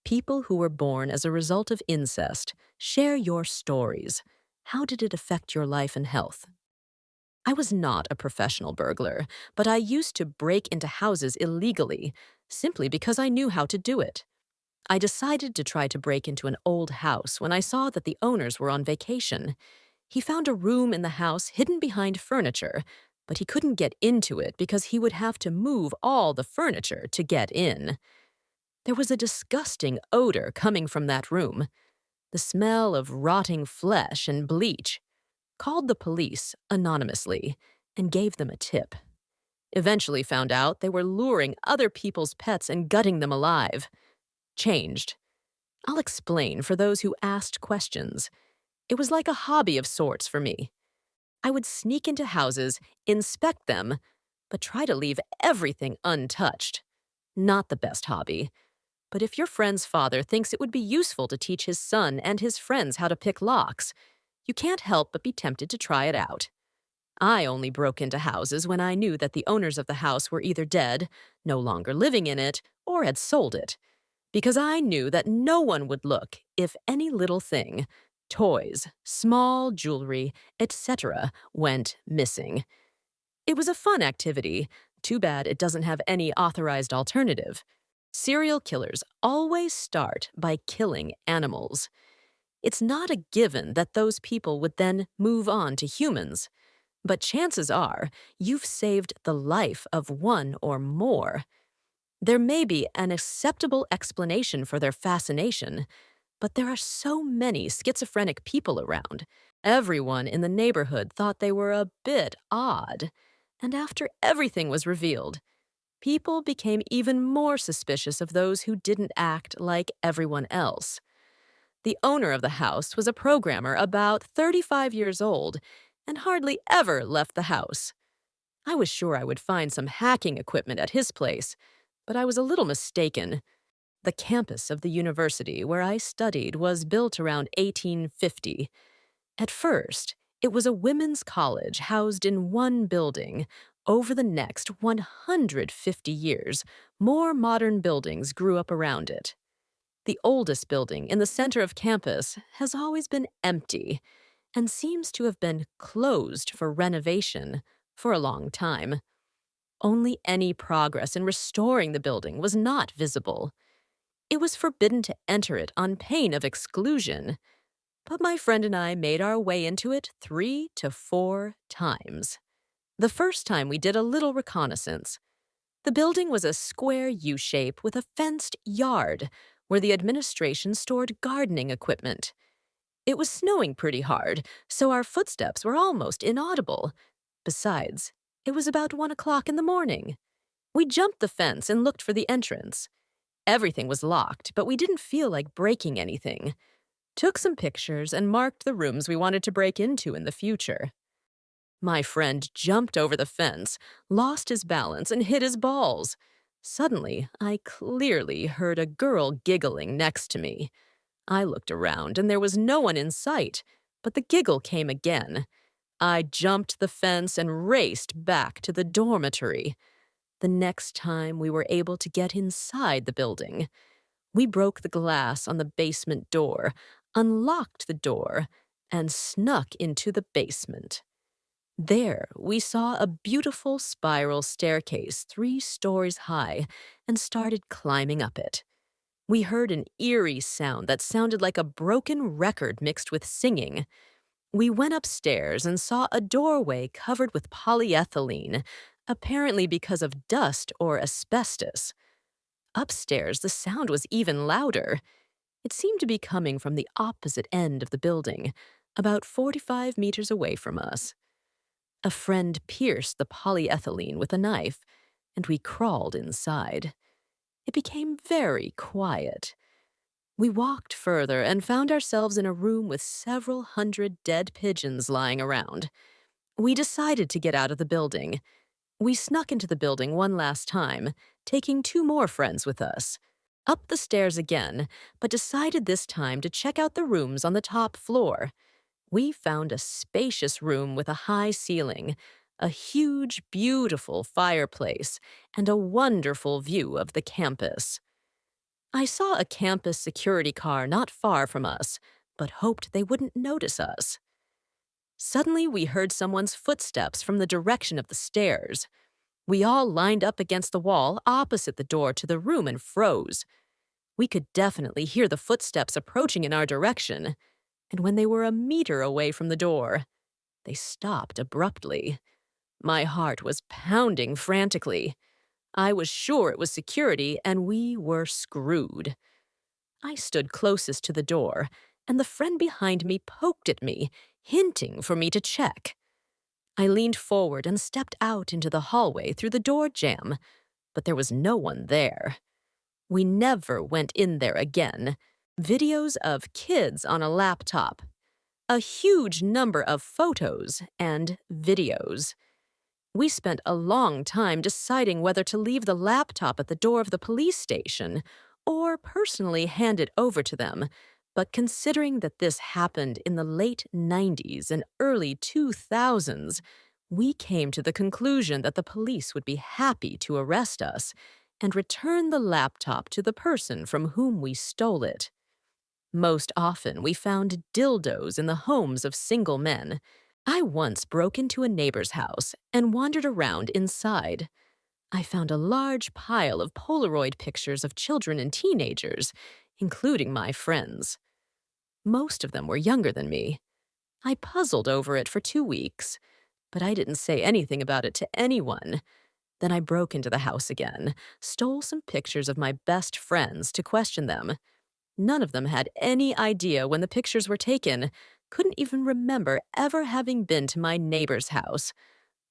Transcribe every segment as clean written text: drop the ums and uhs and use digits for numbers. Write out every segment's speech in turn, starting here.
People who were born as a result of incest, share your stories. How did it affect your life and health? I was not a professional burglar, but I used to break into houses illegally, simply because I knew how to do it. I decided to try to break into an old house when I saw that the owners were on vacation. He found a room in the house hidden behind furniture, but he couldn't get into it because he would have to move all the furniture to get in. There was a disgusting odor coming from that room, the smell of rotting flesh and bleach. Called the police anonymously and gave them a tip. Eventually found out they were luring other people's pets and gutting them alive. Changed. I'll explain for those who asked questions. It was like a hobby of sorts for me. I would sneak into houses, inspect them, but try to leave everything untouched. Not the best hobby. But if your friend's father thinks it would be useful to teach his son and his friends how to pick locks, you can't help but be tempted to try it out. I only broke into houses when I knew that the owners of the house were either dead, no longer living in it, or had sold it. Because I knew that no one would look if any little thing, toys, small jewelry, etc., went missing. It was a fun activity. Too bad it doesn't have any authorized alternative. Serial killers always start by killing animals. It's not a given that those people would then move on to humans, but chances are you've saved the life of one or more. There may be an acceptable explanation for their fascination, but there are so many schizophrenic people around. Everyone in the neighborhood thought they were a bit odd, and after everything was revealed, people became even more suspicious of those who didn't act like everyone else. The owner of the house was a programmer about 35 years old and hardly ever left the house. I was sure I would find some hacking equipment at his place, but I was a little mistaken. The campus of the university where I studied was built around 1850. At first, it was a women's college housed in one building. Over the next 150 years, more modern buildings grew up around it. The oldest building in the center of campus has always been empty and seems to have been closed for renovation for a long time. Only any progress in restoring the building was not visible. It was forbidden to enter it on pain of exclusion, but my friend and I made our way into it 3 to 4 times. The first time we did a little reconnaissance. The building was a square U-shape with a fenced yard where the administration stored gardening equipment. It was snowing pretty hard, so our footsteps were almost inaudible. Besides, it was about 1 o'clock in the morning. We jumped the fence and looked for the entrance. Everything was locked, but we didn't feel like breaking anything. Took some pictures and marked the rooms we wanted to break into in the future. My friend jumped over the fence, lost his balance, and hit his balls. Suddenly, I clearly heard a girl giggling next to me. I looked around, and there was no one in sight, but the giggle came again. I jumped the fence and raced back to the dormitory. The next time we were able to get inside the building, we broke the glass on the basement door, unlocked the door, and snuck into the basement. There, we saw a beautiful spiral staircase 3 stories high and started climbing up it. We heard an eerie sound that sounded like a broken record mixed with singing. We went upstairs and saw a doorway covered with polyethylene, apparently because of dust or asbestos. Upstairs, the sound was even louder. It seemed to be coming from the opposite end of the building, about 45 meters away from us. A friend pierced the polyethylene with a knife, and we crawled inside. It became very quiet. We walked further and found ourselves in a room with several hundred dead pigeons lying around. We decided to get out of the building. We snuck into the building one last time, taking 2 more friends with us. Up the stairs again, but decided this time to check out the rooms on the top floor. We found a spacious room with a high ceiling, a huge, beautiful fireplace, and a wonderful view of the campus. I saw a campus security car not far from us, but hoped they wouldn't notice us. Suddenly, we heard someone's footsteps from the direction of the stairs. We all lined up against the wall opposite the door to the room and froze. We could definitely hear the footsteps approaching in our direction, and when they were a meter away from the door, they stopped abruptly. My heart was pounding frantically. I was sure it was security, and we were screwed. I stood closest to the door, and the friend behind me poked at me, hinting for me to check. I leaned forward and stepped out into the hallway through the door jamb, but there was no one there. We never went in there again. Videos of kids on a laptop, a huge number of photos and videos. We spent a long time deciding whether to leave the laptop at the door of the police station or personally hand it over to them, but considering that this happened in the late 90s and early 2000s, we came to the conclusion that the police would be happy to arrest us and return the laptop to the person from whom we stole it. Most often, we found dildos in the homes of single men. I once broke into a neighbor's house and wandered around inside. I found a large pile of Polaroid pictures of children and teenagers, including my friends. Most of them were younger than me. I puzzled over it for 2 weeks, but I didn't say anything about it to anyone. Then I broke into the house again, stole some pictures of my best friends to question them. None of them had any idea when the pictures were taken, couldn't even remember ever having been to my neighbor's house.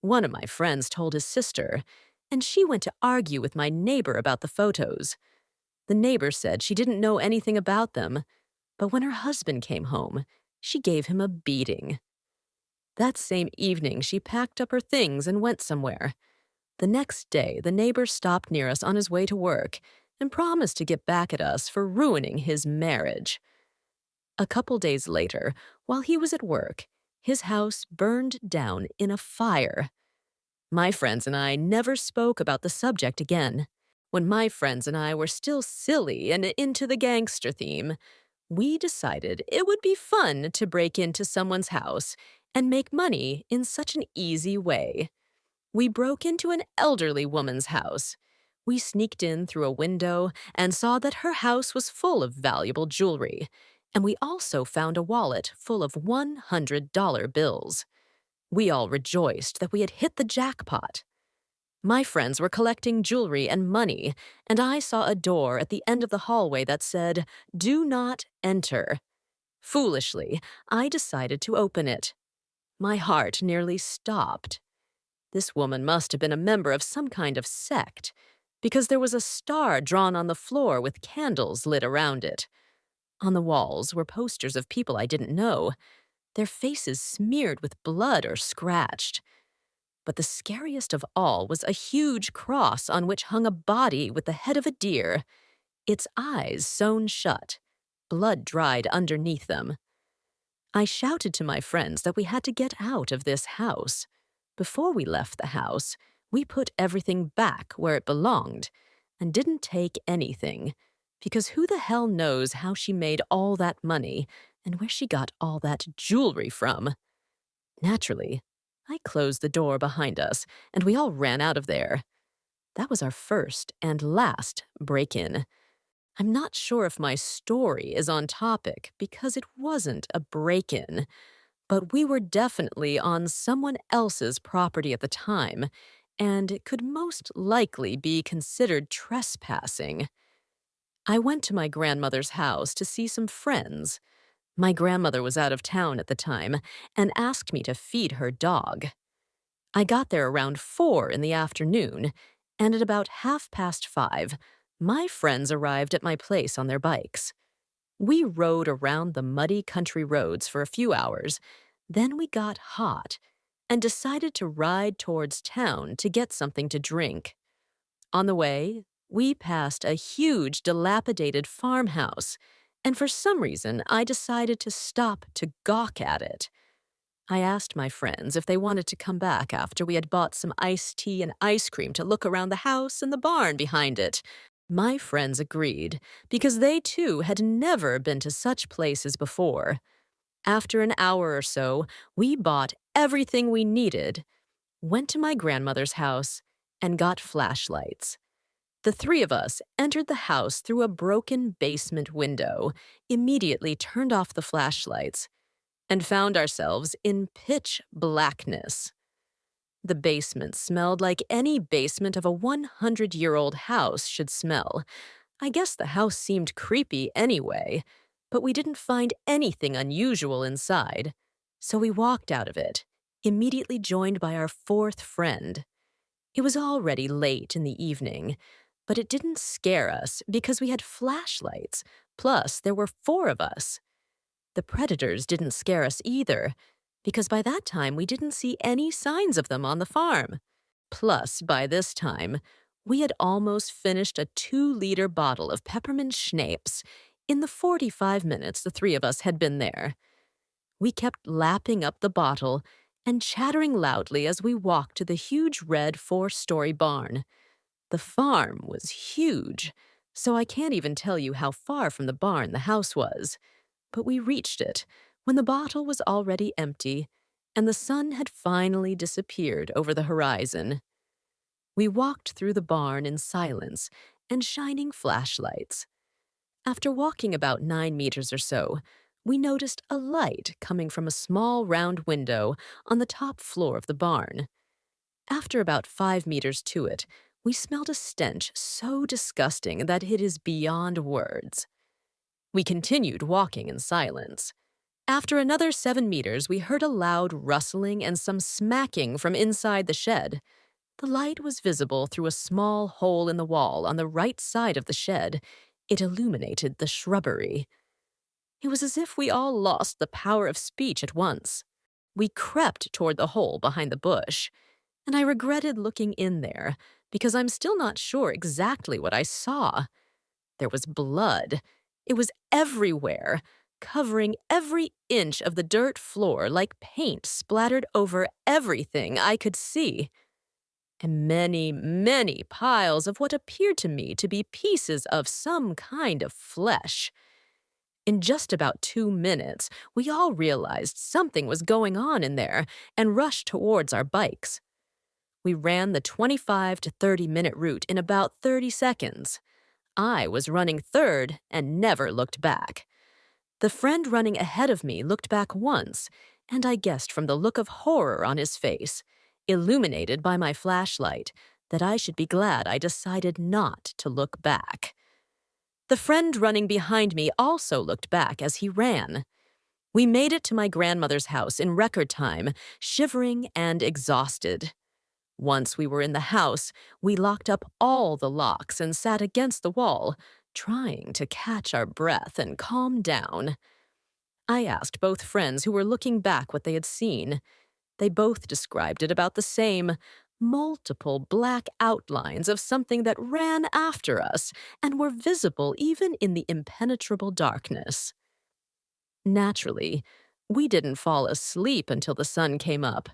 One of my friends told his sister, and she went to argue with my neighbor about the photos. The neighbor said she didn't know anything about them, but when her husband came home, she gave him a beating. That same evening, she packed up her things and went somewhere. The next day, the neighbor stopped near us on his way to work and promised to get back at us for ruining his marriage. A couple days later, while he was at work, his house burned down in a fire. My friends and I never spoke about the subject again. When my friends and I were still silly and into the gangster theme, we decided it would be fun to break into someone's house and make money in such an easy way. We broke into an elderly woman's house. We sneaked in through a window and saw that her house was full of valuable jewelry, and we also found a wallet full of $100 bills. We all rejoiced that we had hit the jackpot. My friends were collecting jewelry and money, and I saw a door at the end of the hallway that said, "Do not enter." Foolishly, I decided to open it. My heart nearly stopped. This woman must have been a member of some kind of sect, because there was a star drawn on the floor with candles lit around it. On the walls were posters of people I didn't know, their faces smeared with blood or scratched. But the scariest of all was a huge cross on which hung a body with the head of a deer, its eyes sewn shut, blood dried underneath them. I shouted to my friends that we had to get out of this house. Before we left the house, we put everything back where it belonged and didn't take anything, because who the hell knows how she made all that money and where she got all that jewelry from? Naturally, I closed the door behind us and we all ran out of there. That was our first and last break-in. I'm not sure if my story is on topic because it wasn't a break-in, but we were definitely on someone else's property at the time, and it could most likely be considered trespassing. I went to my grandmother's house to see some friends. My grandmother was out of town at the time and asked me to feed her dog. I got there around 4 in the afternoon, and at about 5:30, my friends arrived at my place on their bikes. We rode around the muddy country roads for a few hours, then we got hot and decided to ride towards town to get something to drink. On the way, we passed a huge dilapidated farmhouse, and for some reason I decided to stop to gawk at it. I asked my friends if they wanted to come back after we had bought some iced tea and ice cream to look around the house and the barn behind it, My friends agreed, because they too had never been to such places before. After an hour or so, we bought everything we needed, went to my grandmother's house, and got flashlights. The three of us entered the house through a broken basement window, immediately turned off the flashlights, and found ourselves in pitch blackness. The basement smelled like any basement of a 100-year-old house should smell. I guess the house seemed creepy anyway, but we didn't find anything unusual inside. So we walked out of it, immediately joined by our fourth friend. It was already late in the evening, but it didn't scare us because we had flashlights, plus there were four of us. The predators didn't scare us either, because by that time we didn't see any signs of them on the farm. Plus, by this time, we had almost finished a 2-liter bottle of peppermint schnapps in the 45 minutes the three of us had been there. We kept lapping up the bottle and chattering loudly as we walked to the huge red 4-story barn. The farm was huge, so I can't even tell you how far from the barn the house was. But we reached it when the bottle was already empty and the sun had finally disappeared over the horizon. We walked through the barn in silence and shining flashlights. After walking about 9 meters or so, we noticed a light coming from a small round window on the top floor of the barn. After about 5 meters to it, we smelled a stench so disgusting that it is beyond words. We continued walking in silence. After another 7 meters, we heard a loud rustling and some smacking from inside the shed. The light was visible through a small hole in the wall on the right side of the shed. It illuminated the shrubbery. It was as if we all lost the power of speech at once. We crept toward the hole behind the bush, and I regretted looking in there because I'm still not sure exactly what I saw. There was blood. It was everywhere, covering every inch of the dirt floor like paint splattered over everything I could see. And many, many piles of what appeared to me to be pieces of some kind of flesh. In just about 2 minutes, we all realized something was going on in there and rushed towards our bikes. We ran the 25 to 30-minute route in about 30 seconds. I was running third and never looked back. The friend running ahead of me looked back once, and I guessed from the look of horror on his face, illuminated by my flashlight, that I should be glad I decided not to look back. The friend running behind me also looked back as he ran. We made it to my grandmother's house in record time, shivering and exhausted. Once we were in the house, we locked up all the locks and sat against the wall, trying to catch our breath and calm down. I asked both friends who were looking back what they had seen. They both described it about the same, multiple black outlines of something that ran after us and were visible even in the impenetrable darkness. Naturally, we didn't fall asleep until the sun came up,